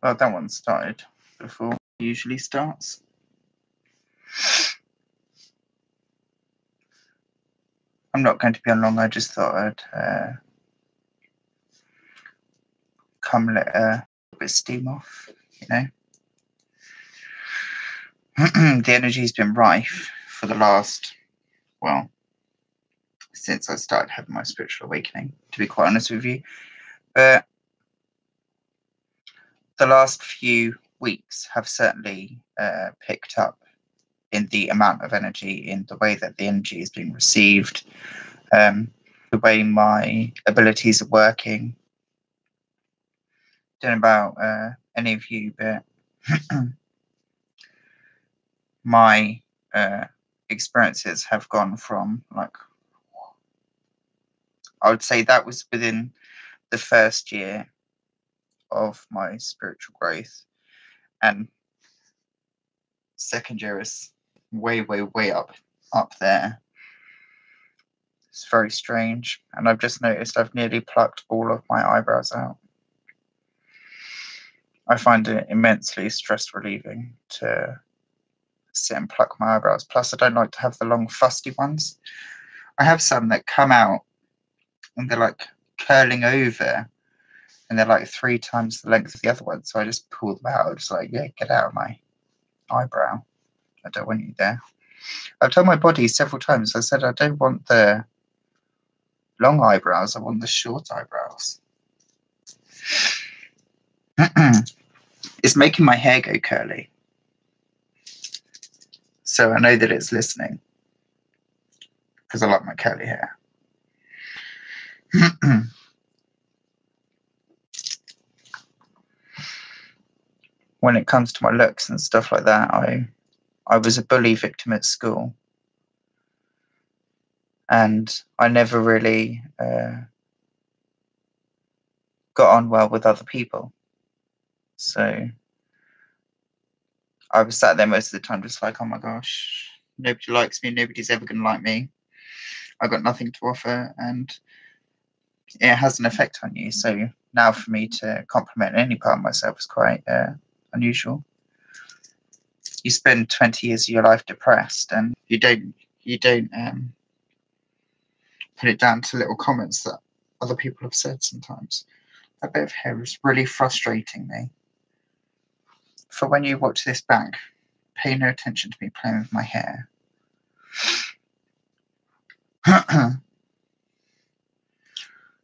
Well, that one started before it usually starts. I'm not going to be on long. I just thought I'd come let a bit of steam off, you know. The energy's been rife for the last, well, since I started having my spiritual awakening, to be quite honest with you. But the last few weeks have certainly picked up in the amount of energy, in the way that the energy is being received, the way my abilities are working. Don't know about any of you, but my experiences have gone from, like, I would say that was within the first year of my spiritual growth, and second year is way up there. It's very strange, and I've just noticed I've nearly plucked all of my eyebrows out. I find it immensely stress relieving to sit and pluck my eyebrows. Plus, I don't like to have the long fusty ones. I have some that come out and they're like curling over, and they're like 3 times the length of the other one. So I just pull them out. It's like, yeah, get out of my eyebrow. I don't want you there. I've told my body several times, I said, I don't want the long eyebrows, I want the short eyebrows. It's making my hair go curly. So I know that it's listening, because I like my curly hair. When it comes to my looks and stuff like that, I was a bully victim at school. And I never really got on well with other people. So I was sat there most of the time just like, oh my gosh, nobody likes me, nobody's ever going to like me. I got nothing to offer, and it has an effect on you. So now for me to compliment any part of myself is quite unusual. You spend 20 years of your life depressed, and you don't put it down to little comments that other people have said sometimes. That bit of hair is really frustrating me. For when you watch this back, pay no attention to me playing with my hair.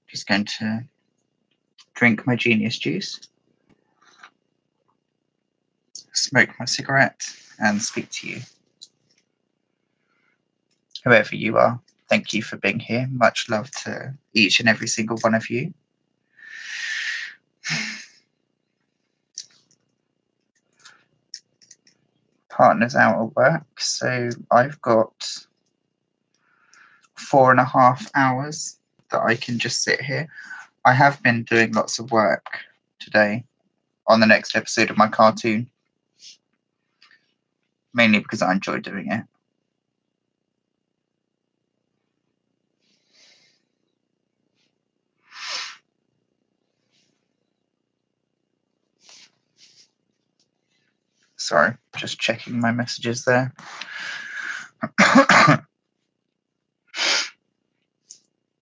Just going to drink my genius juice, smoke my cigarette, and speak to you. Whoever you are, thank you for being here. Much love to each and every single one of you. Partner's out of work, so I've got 4.5 hours that I can just sit here. I have been doing lots of work today on the next episode of my cartoon, mainly because I enjoy doing it. Sorry, just checking my messages there. I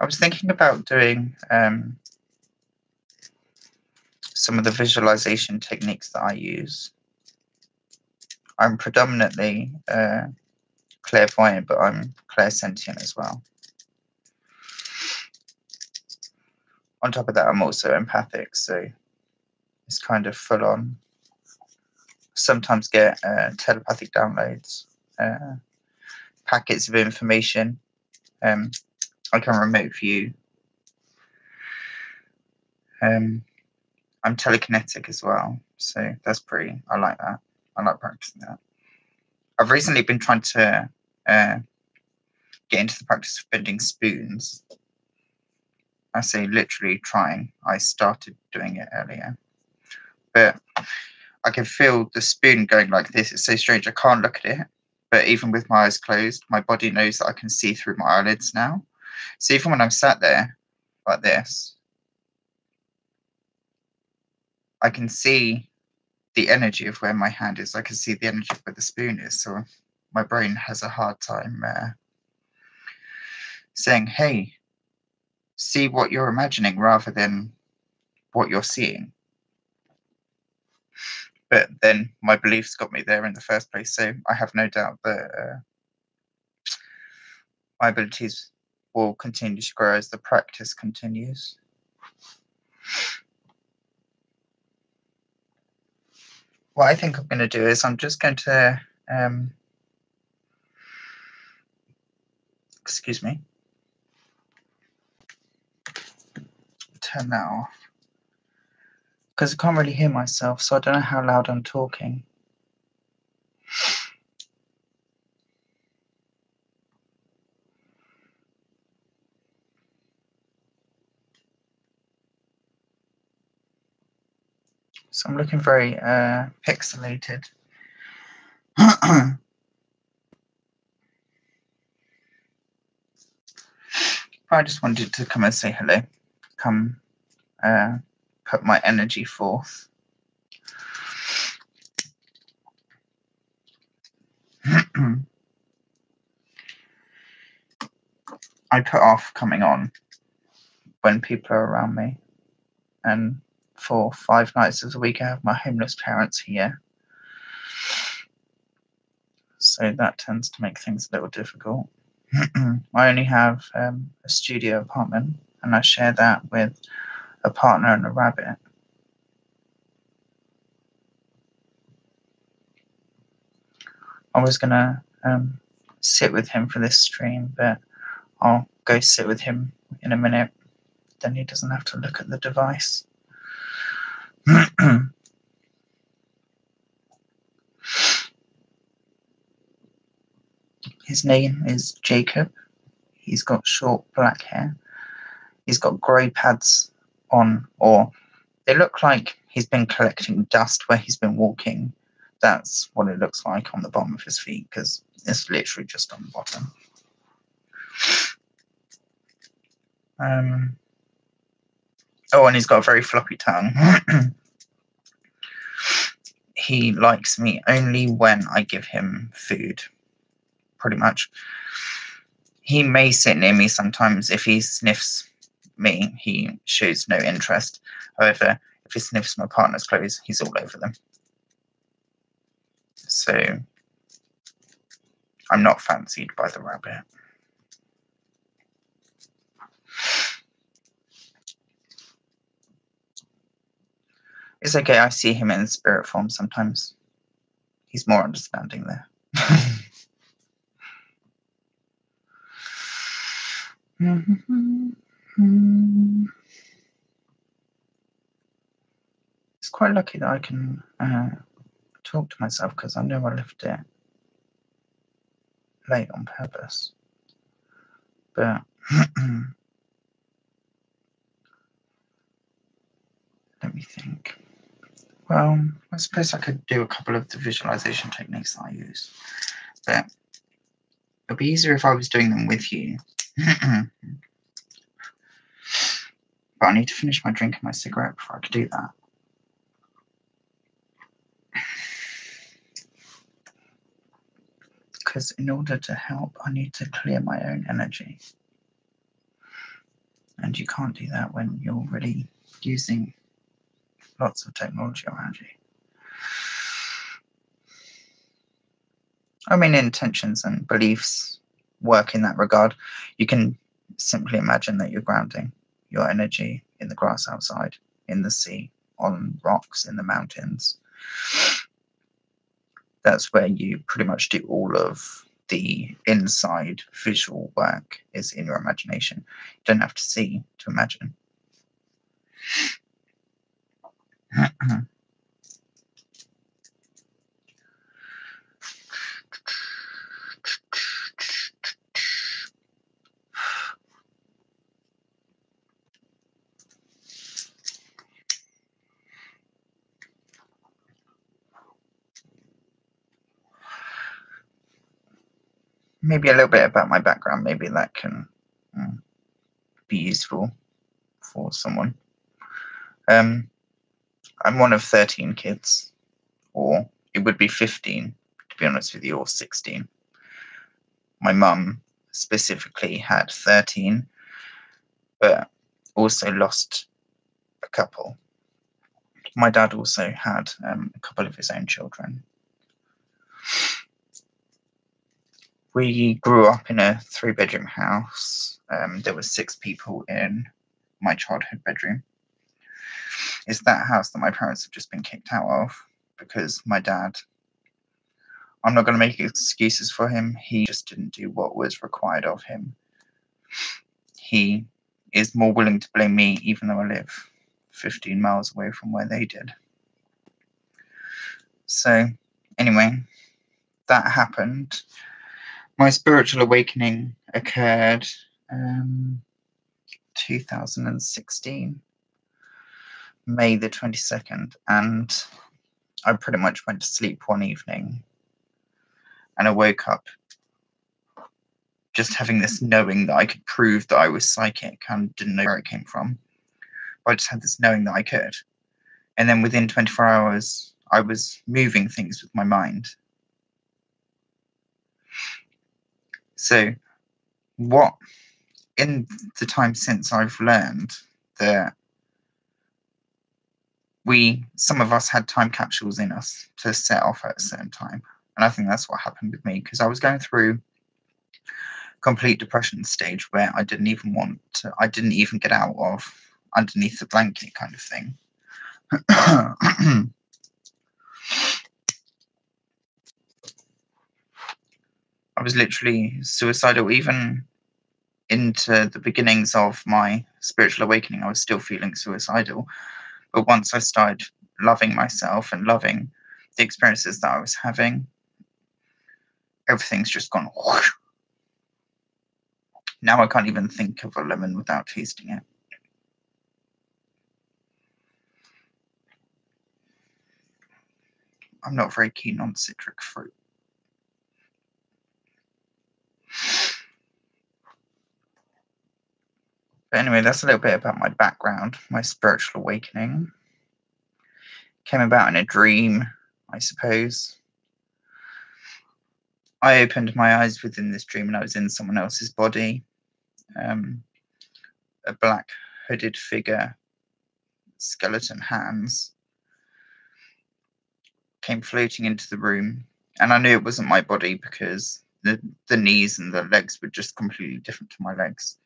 was thinking about doing some of the visualization techniques that I use. I'm predominantly clairvoyant, but I'm clairsentient as well. On top of that, I'm also empathic, so it's kind of full on. Sometimes get telepathic downloads, packets of information. I can remote view. I'm telekinetic as well, so that's pretty. I like that. I like practicing that. I've recently been trying to get into the practice of bending spoons. I say literally trying. I started doing it earlier, but I can feel the spoon going like this. It's so strange. I can't look at it, but even with my eyes closed, my body knows that I can see through my eyelids now. So even when I'm sat there like this, I can see the energy of where my hand is. I can see the energy of where the spoon is. So my brain has a hard time saying, hey, see what you're imagining rather than what you're seeing. But then my beliefs got me there in the first place. So I have no doubt that my abilities will continue to grow as the practice continues. What I think I'm going to do is I'm just going to, excuse me, turn that off. Because I can't really hear myself, so I don't know how loud I'm talking. So I'm looking very pixelated. I just wanted to come and say hello. Come put my energy forth. I put off coming on when people are around me. And for 5 nights of the week, I have my homeless parents here. So that tends to make things a little difficult. I only have a studio apartment, and I share that with a partner and a rabbit. I was going to sit with him for this stream, but I'll go sit with him in a minute. Then he doesn't have to look at the device. His name is Jacob. He's got short black hair. He's got grey pads on, or they look like he's been collecting dust where he's been walking. That's what it looks like on the bottom of his feet, because it's literally just on the bottom. Oh, and he's got a very floppy tongue. He likes me only when I give him food, pretty much. He may sit near me sometimes. If he sniffs me, he shows no interest. However, if he sniffs my partner's clothes, he's all over them. So I'm not fancied by the rabbit. It's okay, I see him in spirit form sometimes. He's more understanding there. It's quite lucky that I can talk to myself, because I know I left it late on purpose. But let me think. Well, I suppose I could do a couple of the visualization techniques that I use, but it'd be easier if I was doing them with you. But I need to finish my drink and my cigarette before I could do that. Because in order to help, I need to clear my own energy. And you can't do that when you're really using lots of technology around you. I mean, intentions and beliefs work in that regard. You can simply imagine that you're grounding your energy in the grass outside, in the sea, on rocks, in the mountains. That's where you pretty much do all of the inside visual work, is in your imagination. You don't have to see to imagine. Maybe a little bit about my background. Maybe that can be useful for someone. I'm one of 13 kids, or it would be 15, to be honest with you, or 16. My mum specifically had 13, but also lost a couple. My dad also had a couple of his own children. We grew up in a 3-bedroom house. There were 6 people in my childhood bedroom. It's that house that my parents have just been kicked out of because my dad, I'm not going to make excuses for him, he just didn't do what was required of him. He is more willing to blame me even though I live 15 miles away from where they did. So anyway, that happened. My spiritual awakening occurred 2016, May the 22nd, and I pretty much went to sleep one evening and I woke up just having this knowing that I could prove that I was psychic and didn't know where it came from. But I just had this knowing that I could. And then within 24 hours, I was moving things with my mind. So what, in the time since, I've learned that some of us had time capsules in us to set off at a certain time. And I think that's what happened with me, because I was going through complete depression stage where I didn't even get out of underneath the blanket kind of thing. I was literally suicidal. Even into the beginnings of my spiritual awakening, I was still feeling suicidal. But once I started loving myself and loving the experiences that I was having, everything's just gone whoosh. Now I can't even think of a lemon without tasting it. I'm not very keen on citric fruit. But anyway, that's a little bit about my background. My spiritual awakening came about in a dream, I suppose. I opened my eyes within this dream and I was in someone else's body. A black hooded figure, skeleton hands, came floating into the room. And I knew it wasn't my body because the knees and the legs were just completely different to my legs.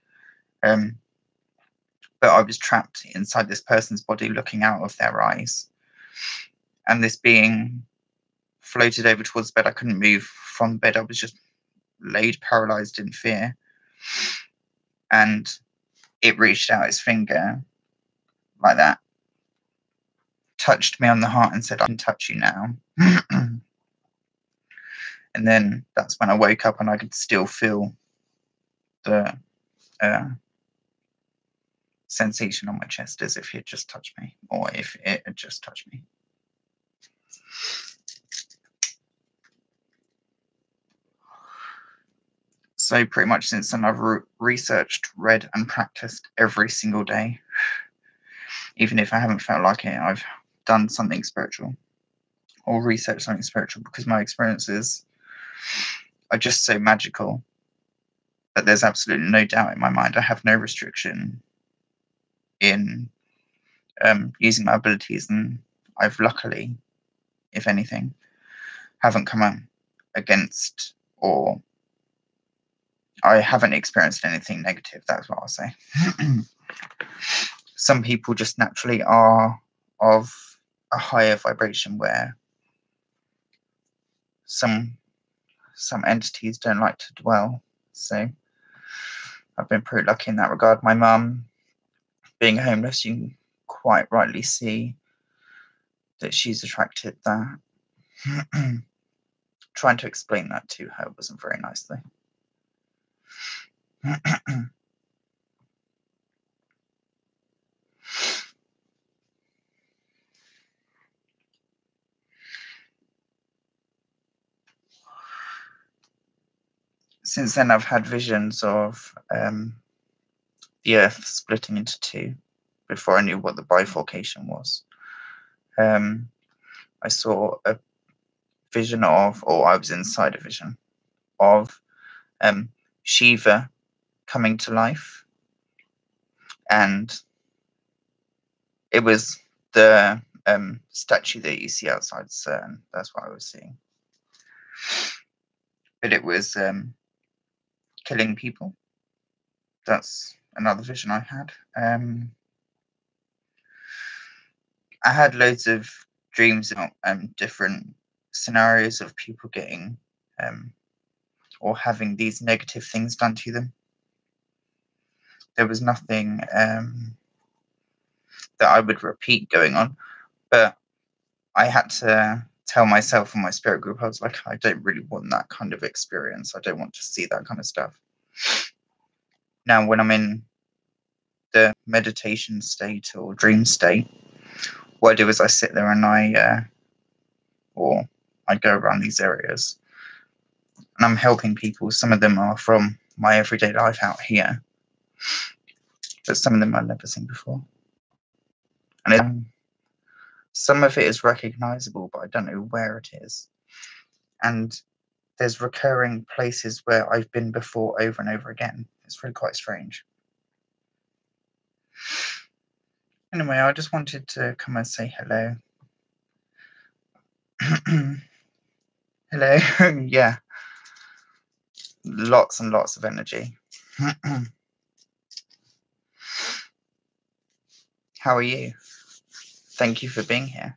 But I was trapped inside this person's body looking out of their eyes. And this being floated over towards the bed. I couldn't move from the bed. I was just laid paralyzed in fear. And it reached out its finger like that, touched me on the heart and said, I can touch you now. And then that's when I woke up and I could still feel the sensation on my chest as if it had just touched me, or if it had just touched me. So pretty much since then, I've researched, read, and practiced every single day. Even if I haven't felt like it, I've done something spiritual or researched something spiritual, because my experiences are just so magical that there's absolutely no doubt in my mind. I have no restriction in using my abilities, and I've luckily, if anything, haven't come against, or I haven't experienced anything negative. That's what I'll say. Some people just naturally are of a higher vibration where some entities don't like to dwell. So I've been pretty lucky in that regard. My mum, being homeless, you can quite rightly see that she's attracted that. Trying to explain that to her wasn't very nice, though. Since then, I've had visions of the Earth splitting into two before I knew what the bifurcation was. I saw a vision of, or I was inside a vision of, Shiva coming to life, and it was the statue that you see outside CERN. That's what I was seeing. But it was killing people. That's another vision I had. I had loads of dreams about different scenarios of people getting or having these negative things done to them. There was nothing that I would repeat going on, but I had to tell myself and my spirit group, I was like, I don't really want that kind of experience. I don't want to see that kind of stuff. Now, when I'm in the meditation state or dream state, what I do is I sit there and I go around these areas and I'm helping people. Some of them are from my everyday life out here, but some of them I've never seen before. And some of it is recognizable, but I don't know where it is. And there's recurring places where I've been before over and over again. It's really quite strange. Anyway, I just wanted to come and say hello. Hello. Yeah. Lots and lots of energy. How are you? Thank you for being here.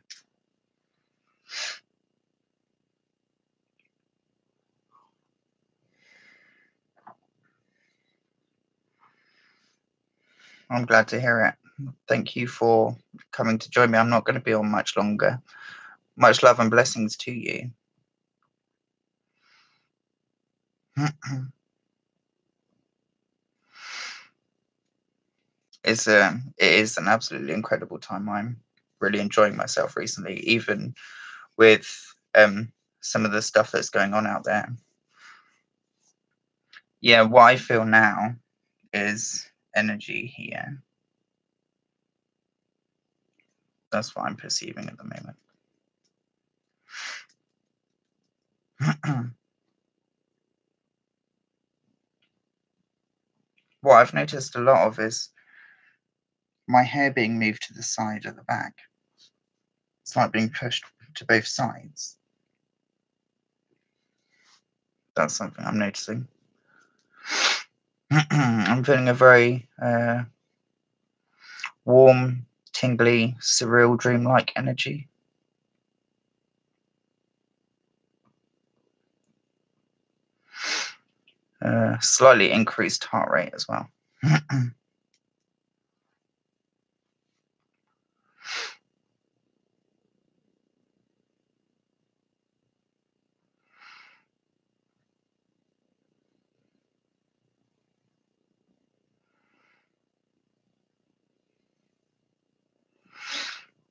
I'm glad to hear it. Thank you for coming to join me. I'm not going to be on much longer. Much love and blessings to you. It is an absolutely incredible time. I'm really enjoying myself recently, even with some of the stuff that's going on out there. Yeah, what I feel now is energy here. That's what I'm perceiving at the moment. What I've noticed a lot of is my hair being moved to the side at the back. It's like being pushed to both sides. That's something I'm noticing. I'm feeling a very warm, tingly, surreal, dreamlike energy. Slightly increased heart rate as well.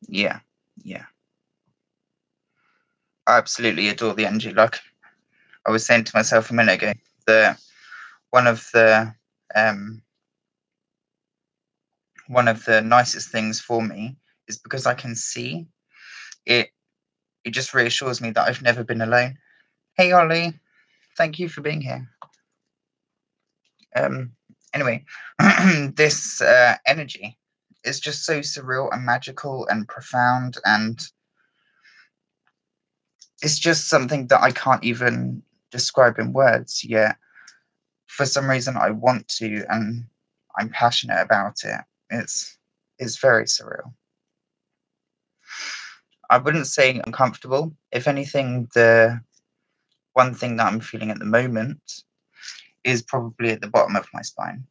Yeah. I absolutely adore the energy. Like I was saying to myself a minute ago, one of the nicest things for me is because I can see it. It just reassures me that I've never been alone. Hey, Ollie, thank you for being here. Anyway, this energy is just so surreal and magical and profound, and it's just something that I can't even describe in words yet. For some reason, I want to, and I'm passionate about it. It's very surreal. I wouldn't say uncomfortable. If anything, the one thing that I'm feeling at the moment is probably at the bottom of my spine.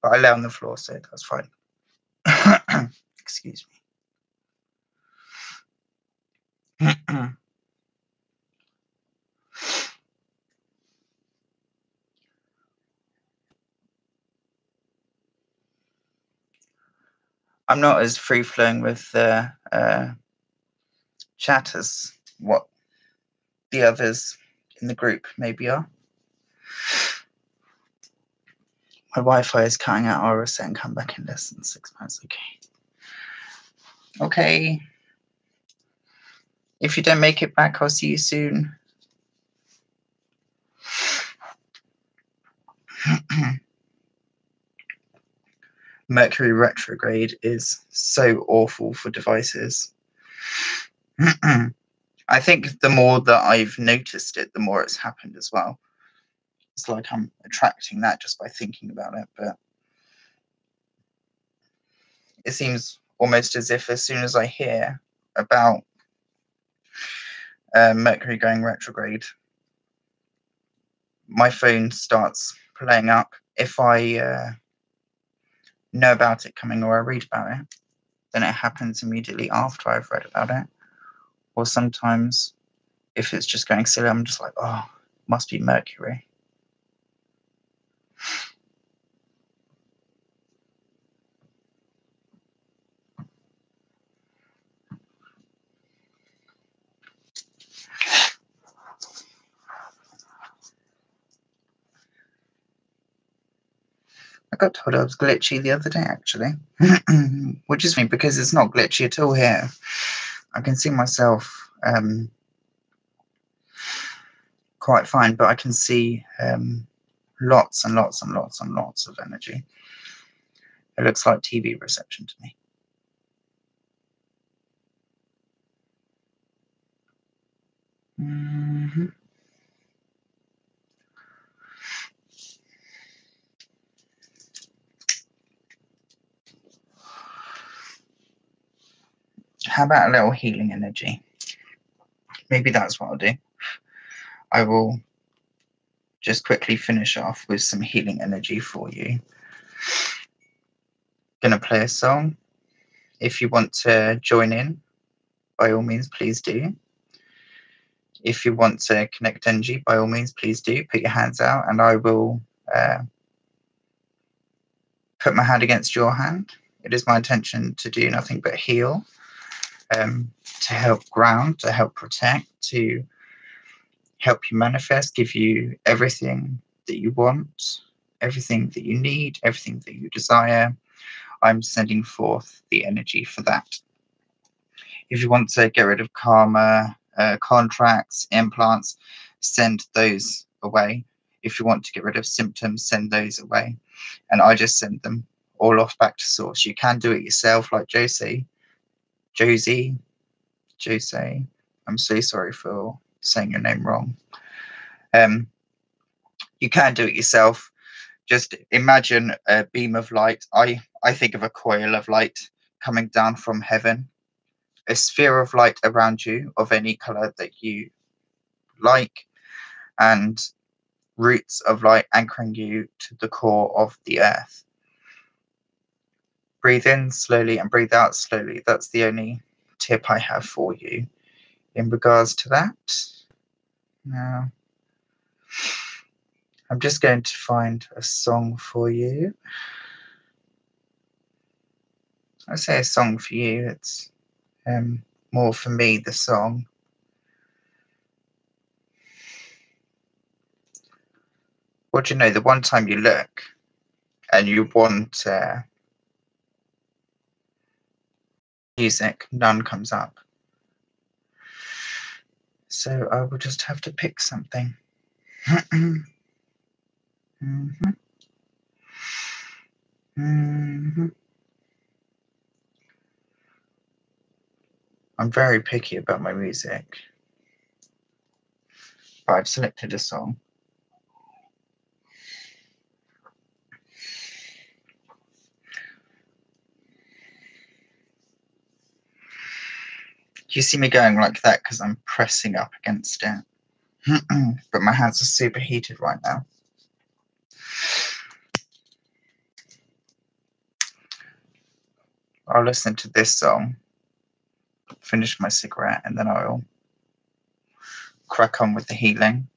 But I lay on the floor, so that's fine. Excuse me. I'm not as free flowing with the chat as what the others in the group maybe are. My Wi-Fi is cutting out. I'll reset and come back in less than 6 minutes. Okay. If you don't make it back, I'll see you soon. Mercury retrograde is so awful for devices. I think the more that I've noticed it, the more it's happened as well. It's like I'm attracting that just by thinking about it, but it seems almost as if as soon as I hear about Mercury going retrograde, my phone starts playing up. If I know about it coming or I read about it, then it happens immediately after I've read about it. Or sometimes if it's just going silly, I'm just like, oh, must be Mercury. I got told I was glitchy the other day, actually, which is funny because it's not glitchy at all here. I can see myself quite fine, but I can see lots and lots and lots and lots of energy. It looks like TV reception to me. Mm-hmm. How about a little healing energy? Maybe that's what I'll do. I will just quickly finish off with some healing energy for you. Gonna play a song. If you want to join in, by all means, please do. If you want to connect energy, by all means, please do. Put your hands out, and I will put my hand against your hand. It is my intention to do nothing but heal, to help ground, to help protect, to help you manifest, give you everything that you want, everything that you need, everything that you desire. I'm sending forth the energy for that. If you want to get rid of karma, contracts, implants, send those away. If you want to get rid of symptoms, send those away. And I just send them all off back to source. You can do it yourself, like Josie. I'm so sorry for saying your name wrong. You can do it yourself. Just imagine a beam of light. I think of a coil of light coming down from heaven, a sphere of light around you of any color that you like, and roots of light anchoring you to the core of the earth. Breathe in slowly and breathe out slowly. That's the only tip I have for you in regards to that. Now, I'm just going to find a song for you. I say a song for you, it's more for me, the song. What do you know? The one time you look and you want music, none comes up. So I will just have to pick something. Mm-hmm. Mm-hmm. I'm very picky about my music, but I've selected a song. You see me going like that because I'm pressing up against it. But my hands are super heated right now. I'll listen to this song, finish my cigarette, and then I'll crack on with the healing.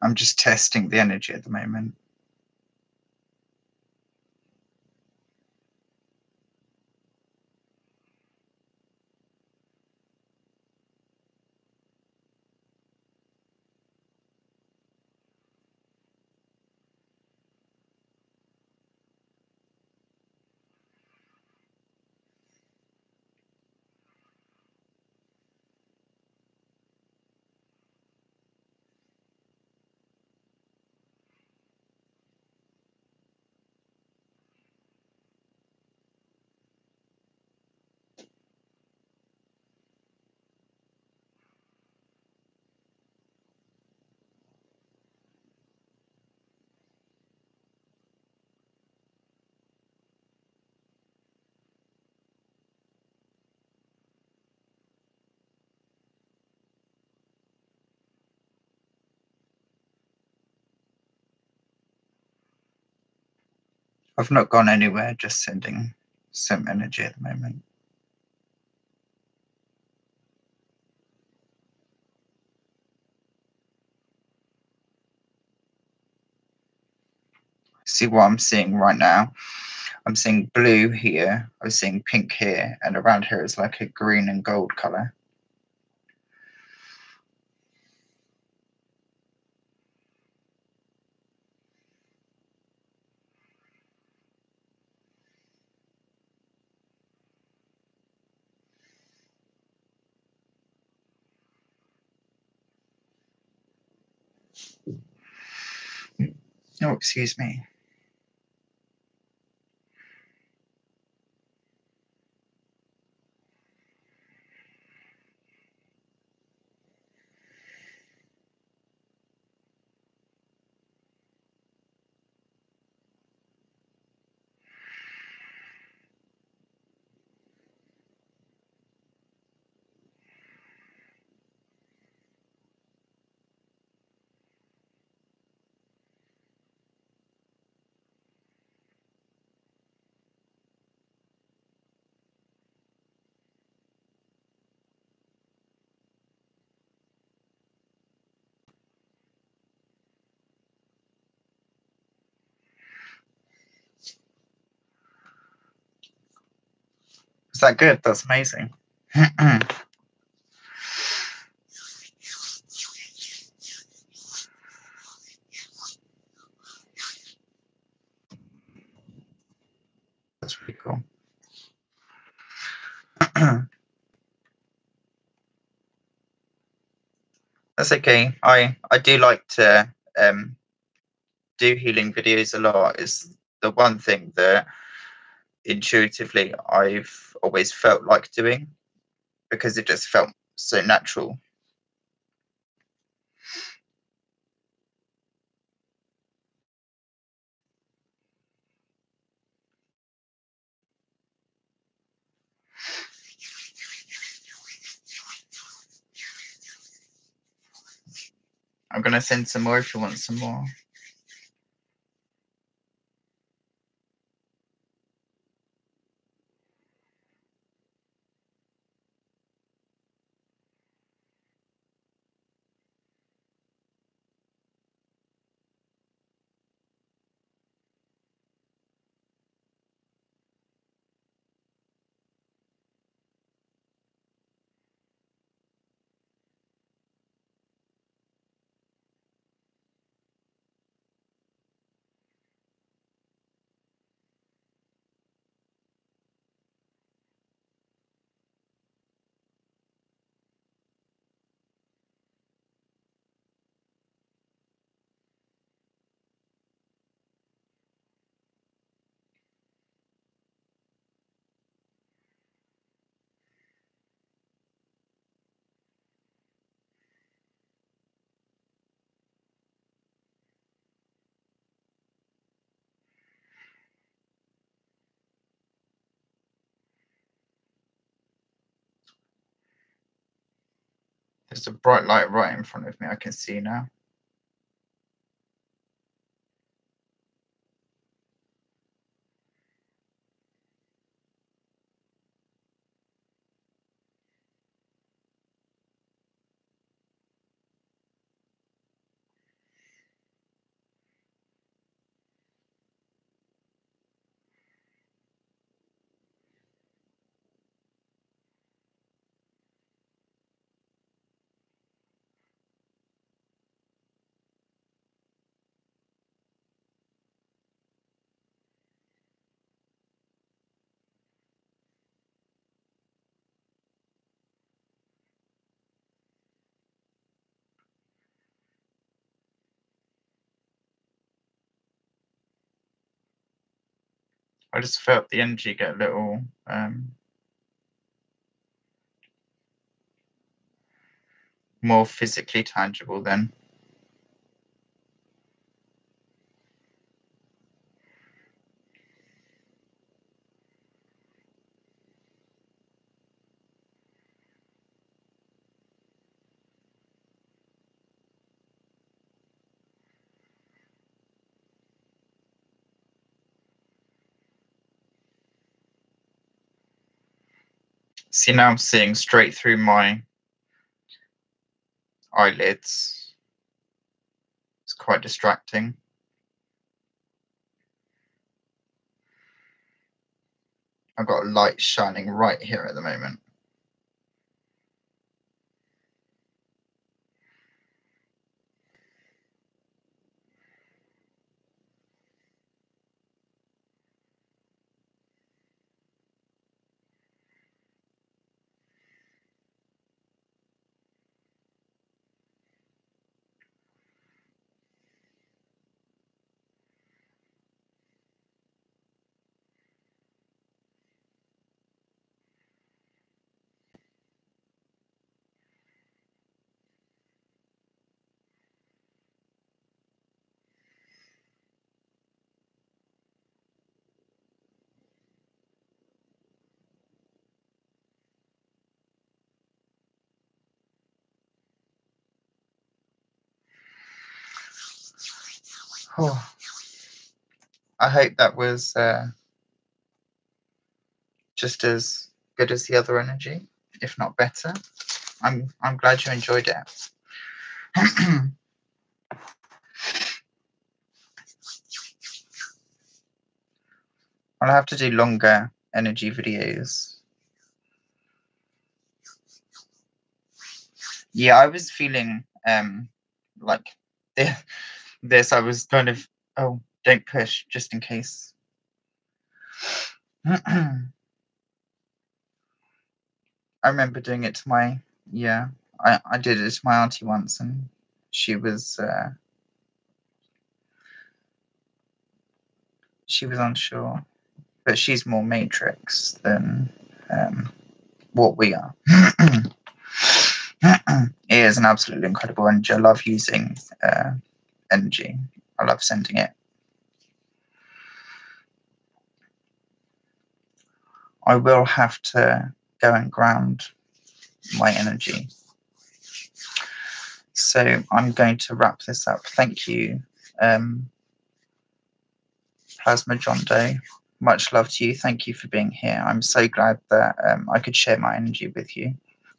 I'm just testing the energy at the moment. I've not gone anywhere, just sending some energy at the moment. See what I'm seeing right now. I'm seeing blue here, I'm seeing pink here, and around here is like a green and gold color. Oh, excuse me. Is that good? That's amazing. That's really cool. That's okay. I do like to do healing videos a lot. It's the one thing that intuitively I've always felt like doing because it just felt so natural. I'm gonna send some more if you want some more. There's a bright light right in front of me. I can see now. I just felt the energy get a little more physically tangible then. See, now I'm seeing straight through my eyelids. It's quite distracting. I've got a light shining right here at the moment. Oh, I hope that was just as good as the other energy, if not better. I'm glad you enjoyed it. I'll have to do longer energy videos. Yeah, I was feeling like this. I was kind of, oh, don't push, just in case. I remember doing it to my, yeah, I did it to my auntie once, and she was unsure, but she's more Matrix than what we are. It is an absolutely incredible energy. I love using energy. I love sending it. I will have to go and ground my energy. So I'm going to wrap this up. Thank you, Plasma John Doe. Much love to you. Thank you for being here. I'm so glad that I could share my energy with you.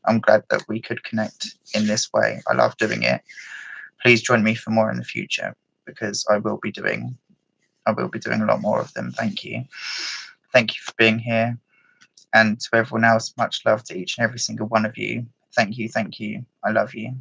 I'm glad that we could connect in this way. I love doing it. Please join me for more in the future, because I will be doing a lot more of them. Thank you. Thank you for being here. And to everyone else, much love to each and every single one of you. Thank you. Thank you. I love you.